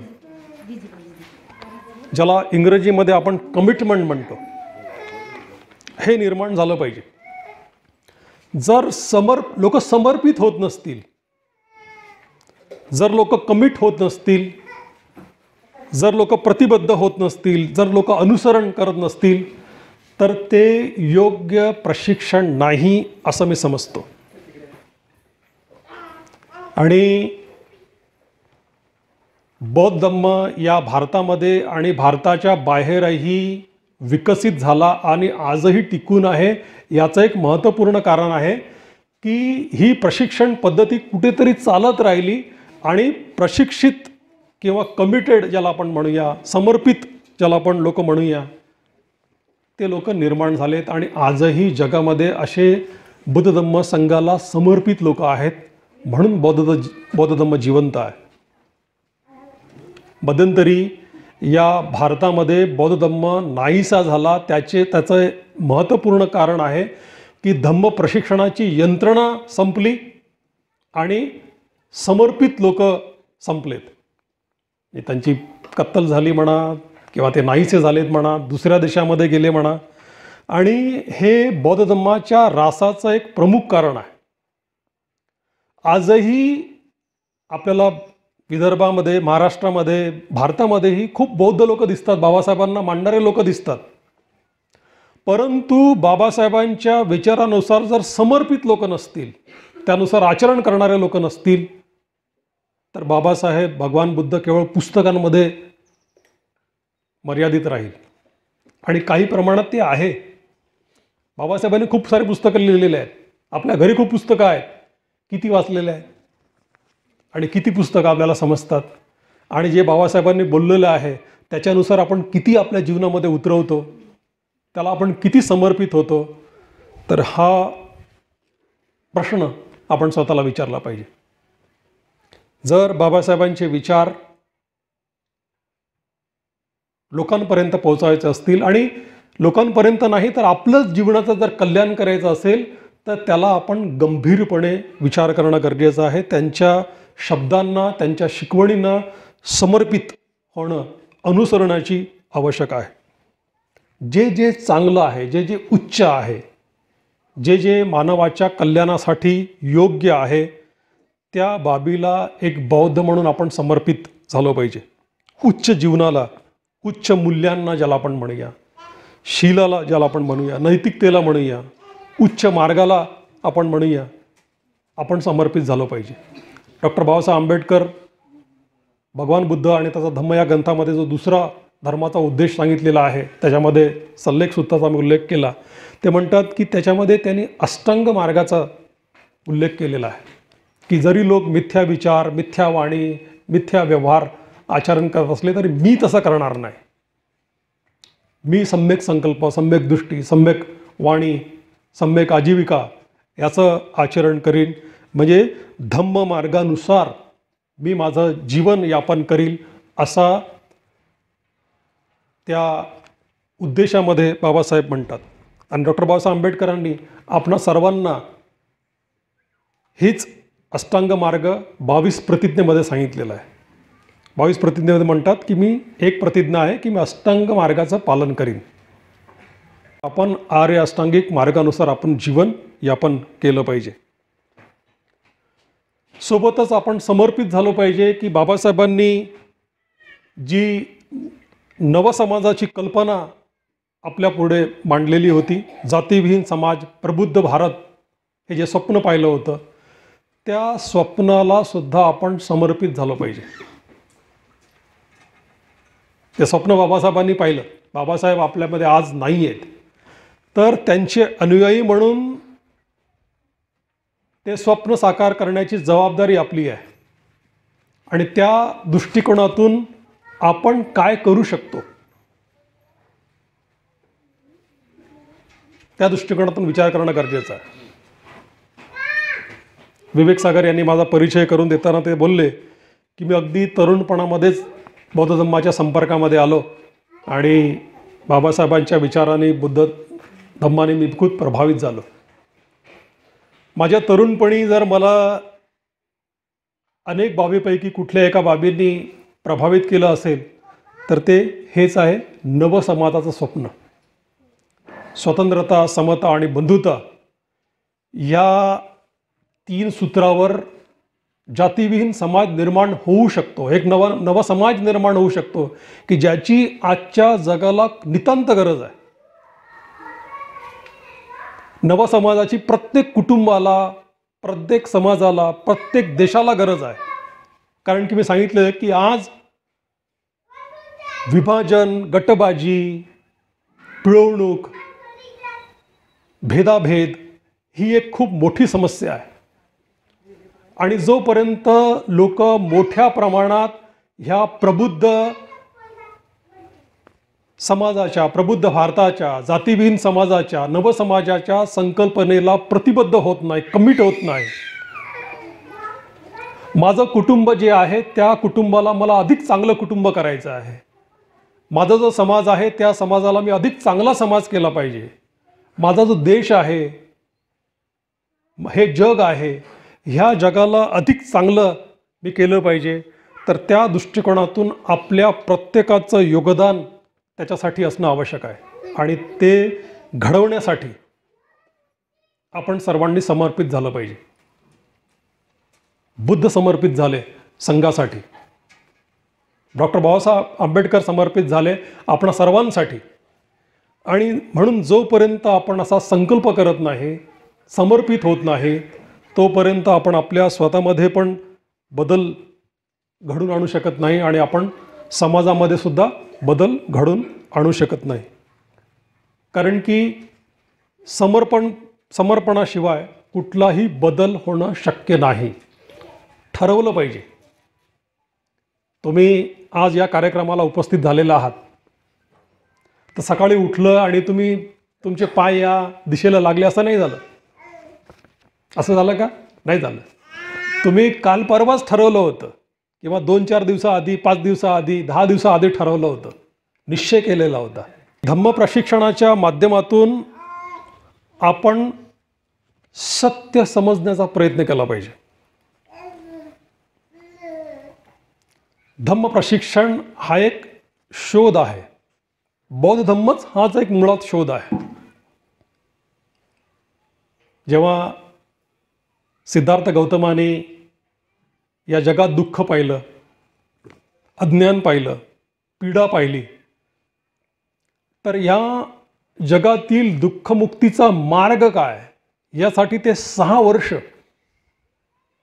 ज्याला इंग्रजीमध्ये आपण कमिटमेंट म्हणतो, हे निर्माण झालं पाहिजे. जर लोक समर्पित होत नसतील, जर लोक कमिट होत नसतील, जर लोक प्रतिबद्ध होत नसतील, जर लोक अनुसरण करत नसतील तर ते योग्य प्रशिक्षण नाही असं मी समजतो. आणि बौद्ध धम्म या भारतामध्ये आणि भारताच्या बाहेरही विकसित झाला आणि आजही टिकून आहे. याचं एक महत्त्वपूर्ण कारण आहे की ही प्रशिक्षण पद्धती कुठेतरी चालत राहिली आणि प्रशिक्षित किंवा कमिटेड ज्याला आपण म्हणूया, समर्पित ज्याला आपण लोक म्हणूया, ते लोक निर्माण झालेत. आणि आजही जगामध्ये असे बुद्ध धम्म संघाला समर्पित लोक आहेत, म्हणून बौद्ध धम्म जिवंत आहे. मध्यंतरी या भारतामध्ये बौद्ध धम्म नाहीसा झाला. त्याचं महत्त्वपूर्ण कारण आहे की धम्म प्रशिक्षणाची यंत्रणा संपली आणि समर्पित लोक संपलेत. त्यांची कत्तल झाली म्हणा किंवा ते नाहीसे झालेत म्हणा, दुसऱ्या देशामध्ये गेले म्हणा. आणि हे बौद्ध धम्माच्या ऱ्हासाचं एक प्रमुख कारण आहे. आजही आपल्याला विदर्भामध्ये, महाराष्ट्रामध्ये, भारतामध्येही खूप बौद्ध लोक दिसतात, बाबासाहेबांना मानणारे लोक दिसतात. परंतु बाबासाहेबांच्या विचारानुसार जर समर्पित लोक नसतील, त्यानुसार आचरण करणारे लोक नसतील, तर बाबासाहेब, भगवान बुद्ध केवळ पुस्तकांमध्ये मर्यादित राहील. आणि काही प्रमाणात ते आहे. बाबासाहेबांनी खूप सारी पुस्तकं लिहिलेली आहेत. आपल्या घरी खूप पुस्तकं आहेत. किती वाचलेले आहेत आणि किती पुस्तकं आपल्याला समजतात, आणि जे बाबासाहेबांनी बोललेलं आहे त्याच्यानुसार आपण किती आपल्या जीवनामध्ये उतरवतो, त्याला आपण किती समर्पित होतो, तर हा प्रश्न आपण स्वतःला विचारला पाहिजे. जर बाबासाहेबांचे विचार लोकांपर्यंत पोहोचायचे असतील आणि लोकांपर्यंत नाही तर आपलंच जीवनाचं जर कल्याण करायचं असेल तर त्याला आपण गंभीरपणे विचार करणं गरजेचं आहे. त्यांच्या शब्दांना, त्यांच्या शिकवणींना समर्पित होणं, अनुसरणाची आवश्यक आहे. जे जे चांगलं आहे, जे जे उच्च आहे, जे जे मानवाच्या कल्याणासाठी योग्य आहे, त्या बाबीला एक बौद्ध म्हणून आपण समर्पित झालो पाहिजे. उच्च जीवनाला, उच्च मूल्यांना ज्याला आपण म्हणूया, शीलाला ज्याला आपण म्हणूया, नैतिकतेला म्हणूया, उच्च मार्गाला आपण म्हणूया, आपण समर्पित झालो पाहिजे. डॉक्टर बाबासाहेब आंबेडकर भगवान बुद्ध आणि त्याचा धम्म या ग्रंथामध्ये जो दुसरा धर्माचा उद्देश सांगितलेला आहे, त्याच्यामध्ये सल्लेख सुत्ताचा मी उल्लेख केला. ते म्हणतात की त्याच्यामध्ये त्यांनी अष्टांग मार्गाचा उल्लेख केलेला आहे की जरी लोक मिथ्या विचार, मिथ्या वाणी, मिथ्या व्यवहार आचरण करत असले तरी मी तसं करणार नाही. मी सम्यक संकल्प, सम्यक दृष्टी, सम्यक वाणी, सम्यक आजीविका याचं आचरण करीन. म्हणजे धम्म मार्गानुसार मी माझं जीवन यापन करील असा त्या उद्देशामध्ये बाबासाहेब म्हणतात. आणि डॉक्टर बाबासाहेब आंबेडकरांनी आपणा सर्वांना हीच अष्टांग मार्ग 22 प्रतिज्ञेमध्ये सांगितलेला आहे. 22 प्रतिज्ञेमध्ये म्हणतात की मी एक प्रतिज्ञा आहे की मी अष्टांग मार्गाचं पालन करीन. आपण आर्य अष्टांगिक मार्गानुसार आपण जीवन यापन केलं पाहिजे. सोबतच आपण समर्पित झालो पाहिजे की बाबासाहेबांनी जी नवसमाजाची कल्पना आपल्या पुढे मांडलेली होती, जातीविहीन समाज, प्रबुद्ध भारत, हे जे स्वप्न पाहिलं होतं त्या स्वप्नाला सुद्धा आपण समर्पित झालं पाहिजे. ते स्वप्न बाबासाहेबांनी पाहिलं. बाबासाहेब आपल्यामध्ये आज नाही आहेत, तर त्यांचे अनुयायी म्हणून ते स्वप्न साकार करण्याची जबाबदारी आपली आहे. आणि त्या दृष्टिकोनातून आपण काय करू शकतो त्या दृष्टिकोनातून विचार करणं गरजेचं आहे. विवेक सागर यांनी माझा परिचय करून देताना ते बोलले की मी अगदी तरुणपणामध्येच बौद्ध धम्माच्या संपर्कामध्ये आलो आणि बाबासाहेबांच्या विचाराने, बुद्ध धम्माने मी खूप प्रभावित झालो. माझ्या तरुणपणी जर मला अनेक बाबीपैकी कुठल्या एका बाबींनी प्रभावित केलं असेल तर ते हेच आहे, नवसमाजाचं स्वप्न. स्वतंत्रता, समता आणि बंधुता या 3 सूत्रावर जातीविहीन समाज निर्माण होऊ शकतो. एक नवा समाज निर्माण होऊ शकतो की ज्याची आजच्या जगाला नितांत गरज आहे. नवसमाजाची प्रत्येक कुटुंबाला, प्रत्येक समाजाला, प्रत्येक देशाला गरज आहे. कारण की मी सांगितलं की आज विभाजन, गटबाजी, पिळवणूक, भेदाभेद ही एक खूप मोठी समस्या आहे. आणि जोपर्यंत लोक मोठ्या प्रमाणात ह्या प्रबुद्ध समाजाच्या, प्रबुद्ध भारताच्या, जातीविहीन समाजाच्या, नवसमाजाच्या संकल्पनेला प्रतिबद्ध होत नाही, कमिट होत नाही, माझं कुटुंब जे आहे त्या कुटुंबाला मला अधिक चांगलं कुटुंब करायचं आहे, माझा जो समाज आहे त्या समाजाला मी अधिक चांगला समाज केला पाहिजे, माझा जो देश आहे, हे जग आहे, ह्या जगाला अधिक चांगलं मी केलं पाहिजे, तर त्या दृष्टिकोनातून आपल्या प्रत्येकाचं योगदान त्याच्यासाठी असणं आवश्यक आहे. आणि ते घडवण्यासाठी आपण सर्वांनी समर्पित झालं पाहिजे. बुद्ध समर्पित झाले संघासाठी, डॉक्टर बाबासाहेब आंबेडकर समर्पित झाले आपणा सर्वांसाठी. आणि म्हणून जोपर्यंत आपण असा संकल्प करत नाही, समर्पित होत नाही, तोपर्यंत आपण आपल्या स्वतःमध्ये पण बदल घडून आणू शकत नाही आणि आपण समाजामध्ये सुद्धा बदल घडून आणू शकत नाही. कारण की समर्पणाशिवाय कुठलाही बदल होणं शक्य नाही. ठरवलं पाहिजे. तुम्ही आज या कार्यक्रमाला उपस्थित झालेला आहात, तर सकाळी उठलं आणि तुमचे पाय या दिशेला लागले असं नाही झालं. असं झालं का? नाही झालं. तुम्ही काल परवाच ठरवलं होतं किंवा 2-4 दिवसाआधी, 5 दिवसाआधी, 10 दिवसाआधी ठरवलं होतं, निश्चय केलेला होता. धम्म प्रशिक्षणाच्या माध्यमातून आपण सत्य समजण्याचा प्रयत्न केला पाहिजे. धम्म प्रशिक्षण हा एक शोध आहे. बौद्ध धम्मच हाच एक मुळात शोध आहे. जेव्हा सिद्धार्थ गौतमाने या जगात दुःख पाहिलं, अज्ञान पाहिलं, पीडा पाहिली, तर या जगातील दुःखमुक्तीचा मार्ग काय यासाठी ते 6 वर्ष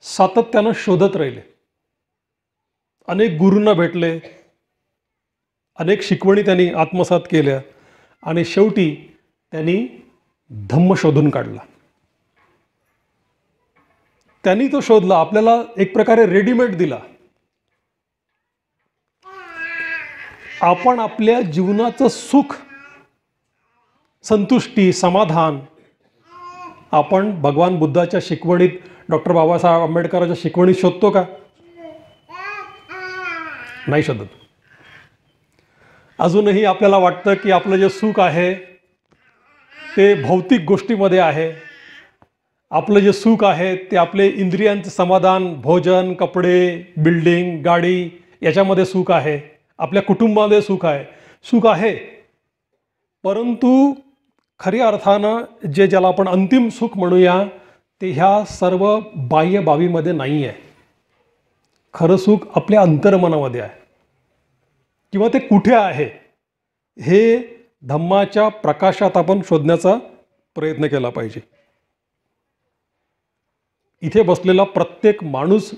सातत्यानं शोधत राहिले. अनेक गुरूंना भेटले, अनेक शिकवणी त्यांनी आत्मसात केल्या आणि शेवटी त्यांनी धम्म शोधून काढला. त्यांनी तो शोधला, आपल्याला एक प्रकारे रेडीमेड दिला. आपण आपल्या जीवनाचं सुख, संतुष्टी, समाधान आपण भगवान बुद्धाच्या शिकवणीत, डॉक्टर बाबासाहेब आंबेडकरांच्या शिकवणीत शोधतो का? नाही शोधत. अजूनही आपल्याला वाटतं की आपलं जे सुख आहे ते भौतिक गोष्टीमध्ये आहे. आपलं जे सुख आहे ते आपले इंद्रियांचे समाधान, भोजन, कपडे, बिल्डिंग, गाडी याच्यामध्ये सुख आहे. आपल्या कुटुंबामध्ये सुख आहे. सुख आहे, परंतु खऱ्या अर्थानं ज्याला आपण अंतिम सुख म्हणूया ते ह्या सर्व बाह्य बाबीमध्ये नाही आहे. खरं सुख आपल्या अंतर्मनामध्ये आहे. किंवा ते कुठे आहे हे धम्माच्या प्रकाशात आपण शोधण्याचा प्रयत्न केला पाहिजे. इथे बसलेला प्रत्येक माणूस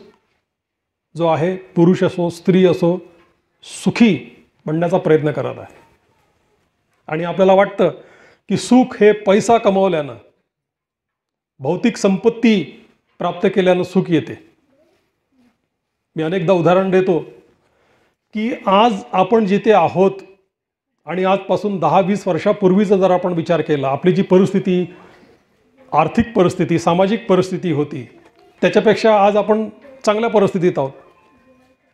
जो आहे, पुरुष असो स्त्री असो, सुखी बनण्याचा प्रयत्न करत आहे. आणि आपल्याला वाटतं की सुख हे पैसा कमावल्यानं, भौतिक संपत्ती प्राप्त केल्यानं सुख येते. मी अनेकदा उदाहरण देतो की आज आपण जिथे आहोत आणि आजपासून 10-20 वर्षापूर्वीचा जर आपण विचार केला, आपली जी परिस्थिती, आर्थिक परिस्थिती, सामाजिक परिस्थिती होती, त्याच्यापेक्षा आज आपण चांगल्या परिस्थितीत आहोत.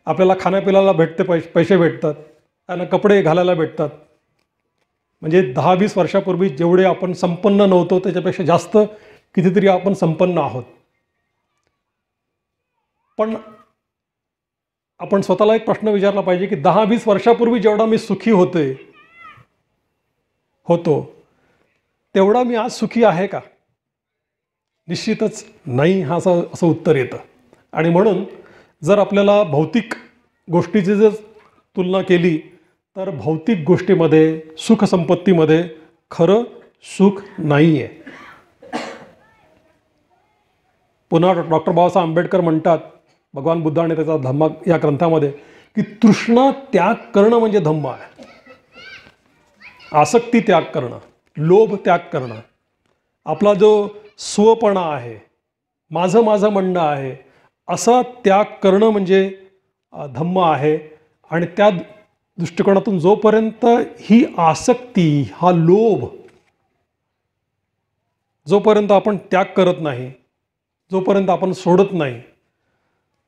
आपल्याला खाण्यापिण्याला भेटते, पैसे भेटतात, त्यांना कपडे घालायला भेटतात. म्हणजे 10-20 वर्षापूर्वी जेवढे आपण संपन्न नव्हतो त्याच्यापेक्षा जास्त कितीतरी आपण संपन्न आहोत. पण आपण स्वतःला एक प्रश्न विचारला पाहिजे की 10-20 वर्षापूर्वी जेवढा मी सुखी होतो तेवढा मी आज सुखी आहे का? निश्चितच नाही, असं उत्तर येतं. आणि म्हणून जर आपल्याला भौतिक गोष्टीची जर तुलना केली तर भौतिक गोष्टीमध्ये, सुखसंपत्तीमध्ये खरं सुख नाही आहे. पुन्हा डॉक्टर बाबासाहेब आंबेडकर म्हणतात, भगवान बुद्धाने त्याचा धम्म या ग्रंथामध्ये, की तृष्णा त्याग करणं म्हणजे धम्म आहे. आसक्ती त्याग करणं, लोभ त्याग करणं, आपला जो स्वपणा आहे, माझं म्हणणं आहे, असा त्याग करणं म्हणजे धम्म आहे. आणि त्या दृष्टिकोनातून जोपर्यंत ही आसक्ती, हा लोभ जोपर्यंत आपण त्याग करत नाही, जोपर्यंत आपण सोडत नाही,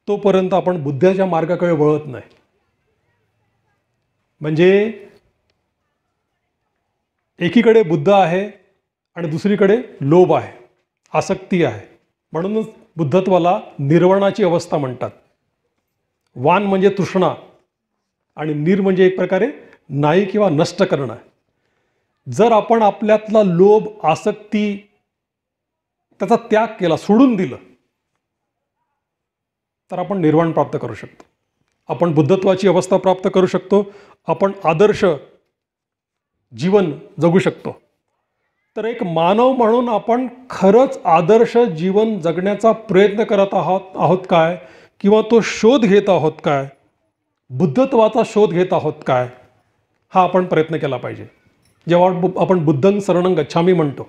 तोपर्यंत आपण बुद्धाच्या मार्गाकडे वळत नाही. म्हणजे एकीकडे बुद्ध आहे आणि दुसरीकडे लोभ आहे, आसक्ती आहे. म्हणूनच बुद्धत्वाला निर्वाणाची अवस्था म्हणतात. वान म्हणजे तृष्णा आणि निर म्हणजे एक प्रकारे नाही किंवा नष्ट करणं. जर आपण आपल्यातला लोभ, आसक्ती त्याचा त्याग केला, सोडून दिलं, तर आपण निर्वाण प्राप्त करू शकतो. आपण बुद्धत्वाची अवस्था प्राप्त करू शकतो. आपण आदर्श जीवन जगू शकतो. तर एक मानव म्हणून आपण खरंच आदर्श जीवन जगण्याचा प्रयत्न करत आहोत काय? किंवा तो शोध घेत आहोत काय? बुद्धत्वाचा शोध घेत आहोत काय? हा आपण प्रयत्न केला पाहिजे. जेव्हा आपण बुद्धं शरणं गच्छामी म्हणतो,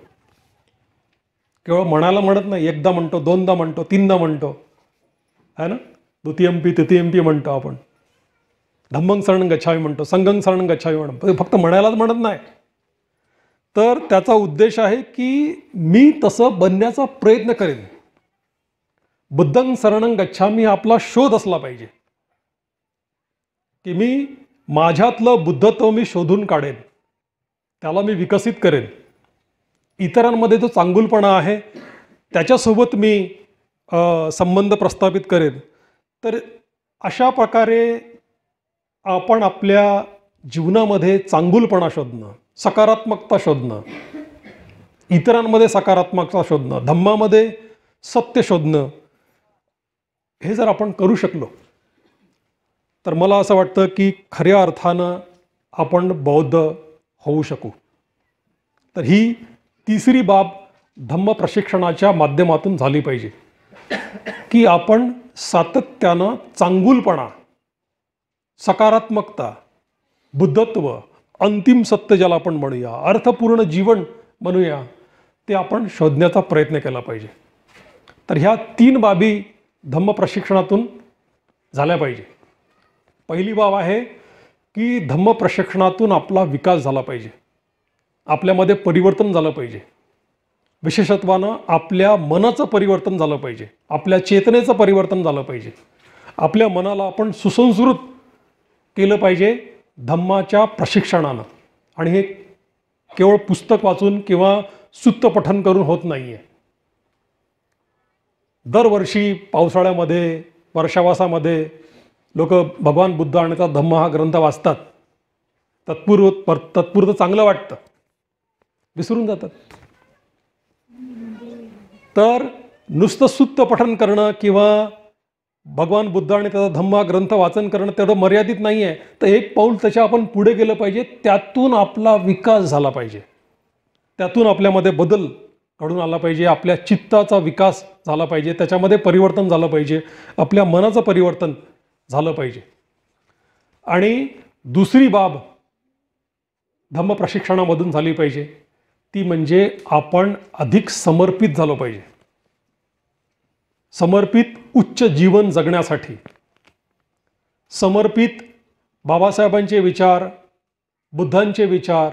केवळ म्हणायला म्हणत नाही, एकदा म्हणतो, दोनदा म्हणतो, तीनदा म्हणतो, है ना, द्वितीयंपी तृतीयंपी म्हणतो आपण, धम्मं शरणं गच्छामी म्हणतो, संघं शरणं गच्छामी म्हणतो. फक्त म्हणायलाच म्हणत नाही. तर त्याचा उद्देश आहे की मी तसं बनण्याचा प्रयत्न करेन. बुद्धं शरणं गच्छामी हा आपला शोध असला पाहिजे की मी माझ्यातलं बुद्धत्व मी शोधून काढेन, त्याला मी विकसित करेन. इतरांमध्ये जो चांगुलपणा आहे त्याच्यासोबत मी संबंध प्रस्थापित करेन. तर अशा प्रकारे आपण आपल्या जीवनामध्ये चांगुलपणा शोधणं, सकारात्मकता शोधणं, इतरांमध्ये सकारात्मकता शोधणं, धम्मामध्ये सत्य शोधणं, हे जर आपण करू शकलो तर मला असं वाटतं की खऱ्या अर्थानं आपण बौद्ध होऊ शकू. तर ही तिसरी बाब धम्म प्रशिक्षणाच्या माध्यमातून झाली पाहिजे की आपण सातत्यानं चांगुलपणा, सकारात्मकता, बुद्धत्व, अंतिम सत्य ज्याला आपण म्हणूया, अर्थपूर्ण जीवन म्हणूया, ते आपण शोधण्याचा प्रयत्न केला पाहिजे. तर ह्या 3 बाबी धम्म प्रशिक्षणातून झाल्या पाहिजे. पहिली बाब आहे की धम्म प्रशिक्षणातून आपला विकास झाला पाहिजे, आपल्यामध्ये परिवर्तन झालं पाहिजे. विशेषत्वानं आपल्या मनाचं परिवर्तन झालं पाहिजे, आपल्या चेतनेचं परिवर्तन झालं पाहिजे. आपल्या मनाला आपण सुसंस्कृत केलं पाहिजे धम्माच्या प्रशिक्षणानं. आणि हे केवळ पुस्तक वाचून किंवा सुत्त पठन करून होत नाही आहे. दरवर्षी पावसाळ्यामध्ये, वर्षावासामध्ये लोक भगवान बुद्ध आणि त्या धम्म हा ग्रंथ वाचतात. तत्पुरतं चांगलं वाटतं, विसरून जातात. तर नुसतं सुत्त पठन करणं किंवा भगवान बुद्ध आणि त्याचा धम्म हा ग्रंथ वाचन करणं तेवढं मर्यादित नाही आहे. तर एक पाऊल त्याच्या आपण पुढे गेलं पाहिजे. त्यातून आपला विकास झाला पाहिजे, त्यातून आपल्यामध्ये बदल घडून आला पाहिजे, आपल्या चित्ताचा विकास झाला पाहिजे, त्याच्यामध्ये परिवर्तन झालं पाहिजे, आपल्या मनाचं परिवर्तन झालं पाहिजे. आणि दुसरी बाब धम्म प्रशिक्षणामधून झाली पाहिजे ती म्हणजे आपण अधिक समर्पित झालो पाहिजे. समर्पित उच्च जीवन जगण्यासाठी, समर्पित बाबासाहेबांचे विचार, बुद्धांचे विचार,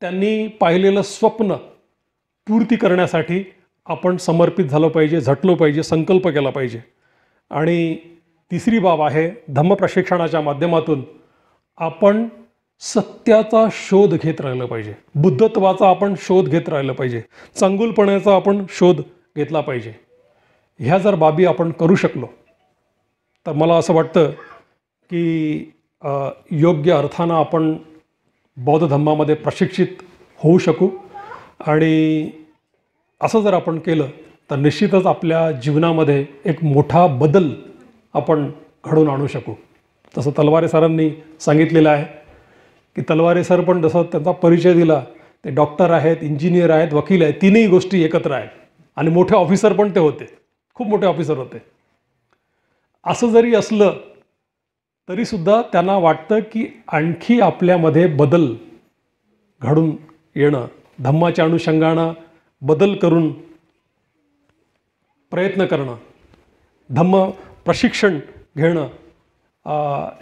त्यांनी पाहिलेलं स्वप्न पूर्ती करण्यासाठी आपण समर्पित झालं पाहिजे, झटलो पाहिजे, संकल्प केला पाहिजे. आणि तिसरी बाब आहे धम्म प्रशिक्षणाच्या माध्यमातून आपण सत्याचा शोध घेत राहिलं पाहिजे, बुद्धत्वाचा आपण शोध घेत राहिलं पाहिजे, चांगुलपणाचा आपण शोध घेतला पाहिजे. ह्या जर बाबी आपण करू शकलो तर मला असं वाटतं की योग्य अर्थानं आपण बौद्ध धम्मामध्ये प्रशिक्षित होऊ शकू. आणि असं जर आपण केलं तर निश्चितच आपल्या जीवनामध्ये एक मोठा बदल आपण घडवून आणू शकू. तसं तलवारे सरांनी सांगितलेलं आहे की तलवारे सर पण जसं त्यांचा परिचय दिला, ते डॉक्टर आहेत, इंजिनियर आहेत, वकील आहेत, तीनही गोष्टी एकत्र आहेत. आणि मोठे ऑफिसर पण ते होते, खूप मोठे ऑफिसर होते. असं जरी असलं तरीसुद्धा त्यांना वाटतं की आणखी आपल्यामध्ये बदल घडून येणं, धम्माच्या अनुषंगानं बदल करून प्रयत्न करणं, धम्म प्रशिक्षण घेणं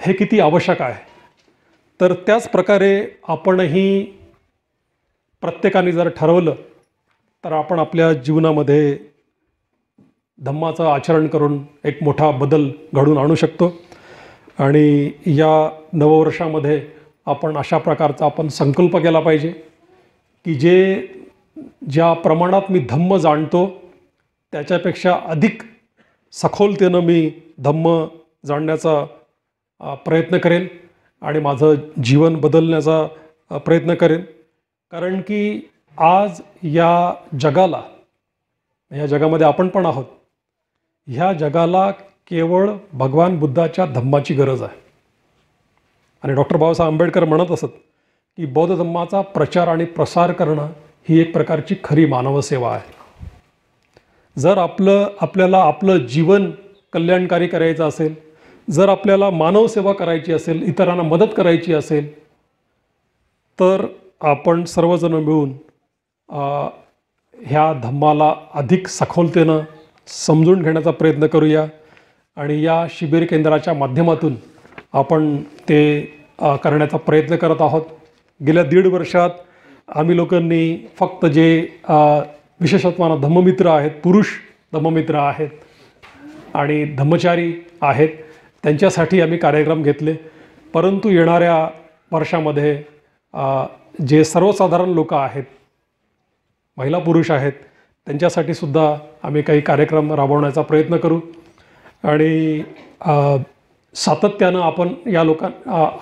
हे किती आवश्यक आहे. तर त्याच प्रकारे आपणही प्रत्येकाने जर ठरवलं तर आपण आपल्या जीवनामध्ये धम्माचं आचरण करून एक मोठा बदल घडवून आणू शकतो. आणि या नववर्षामध्ये आपण अशा प्रकारचा आपण संकल्प केला पाहिजे की ज्या प्रमाणात मी धम्म जाणतो त्याच्यापेक्षा अधिक सखोलतेनं मी धम्म जाणण्याचा प्रयत्न करेन आणि माझं जीवन बदलण्याचा प्रयत्न करेन. कारण की आज या जगामध्ये आपण पण आहोत, ह्या जगाला केवळ भगवान बुद्धाच्या धम्माची गरज आहे. आणि डॉक्टर बाबासाहेब आंबेडकर म्हणत असत की बौद्ध धम्माचा प्रचार आणि प्रसार करणं ही एक प्रकारची खरी मानवसेवा आहे. जर आपल्याला आपलं जीवन कल्याणकारी करायचं असेल, जर आपल्याला मानवसेवा करायची असेल, इतरांना मदत करायची असेल, तर आपण सर्वजण मिळून ह्या धम्माला अधिक सखोलतेनं समजून घेण्याचा प्रयत्न करूया. आणि या शिबिर केंद्राच्या माध्यमातून आपण ते करण्याचा प्रयत्न करत आहोत. गेल्या 1.5 वर्षात आम्ही लोकांनी फक्त जे विशेषत्वानं धम्ममित्र आहेत, पुरुष धम्ममित्र आहेत आणि धम्मचारी आहेत, त्यांच्यासाठी आम्ही कार्यक्रम घेतले. परंतु येणाऱ्या वर्षामध्ये जे सर्वसाधारण लोक आहेत, महिला पुरुष आहेत, त्यांच्यासाठी सुद्धा आम्ही काही कार्यक्रम राबवण्याचा प्रयत्न करू. आणि सातत्यानं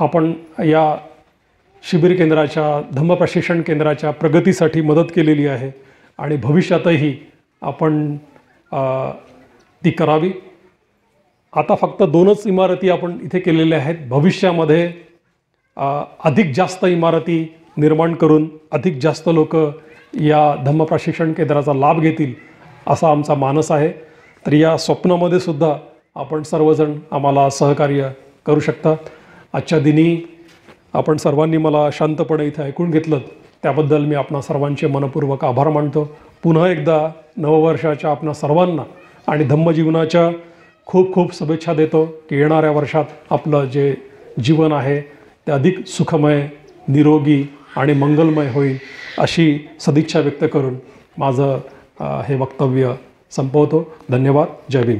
आपण या शिबिर केंद्राच्या, धम्म प्रशिक्षण केंद्राच्या प्रगतीसाठी मदत केलेली आहे आणि भविष्यातही आपण ती करावी. आता फक्त 2च इमारती आपण इथे केलेल्या आहेत. भविष्यामध्ये अधिक जास्त इमारती निर्माण करून अधिक जास्त लोक या धम्म प्रशिक्षण केंद्राचा लाभ घेतील असा आमचा मानस आहे. तर या स्वप्नामध्ये सुद्धा आपण सर्वजण आम्हाला सहकार्य करू शकता. आजच्या दिनी आपण सर्वांनी मला शांतपणे इथे ऐकून घेतलं त्याबद्दल मी आपणा सर्वांचे मनपूर्वक आभार मानतो. पुन्हा एकदा नववर्षाच्या आपणा सर्वांना आणि धम्मजीवनाच्या खूप खूप शुभेच्छा देतो की येणाऱ्या वर्षात आपलं जे जीवन आहे ते अधिक सुखमय, निरोगी आणि मंगलमय होईल अशी सदिच्छा व्यक्त करून माझं हे वक्तव्य संपवतो. धन्यवाद. जय भीम.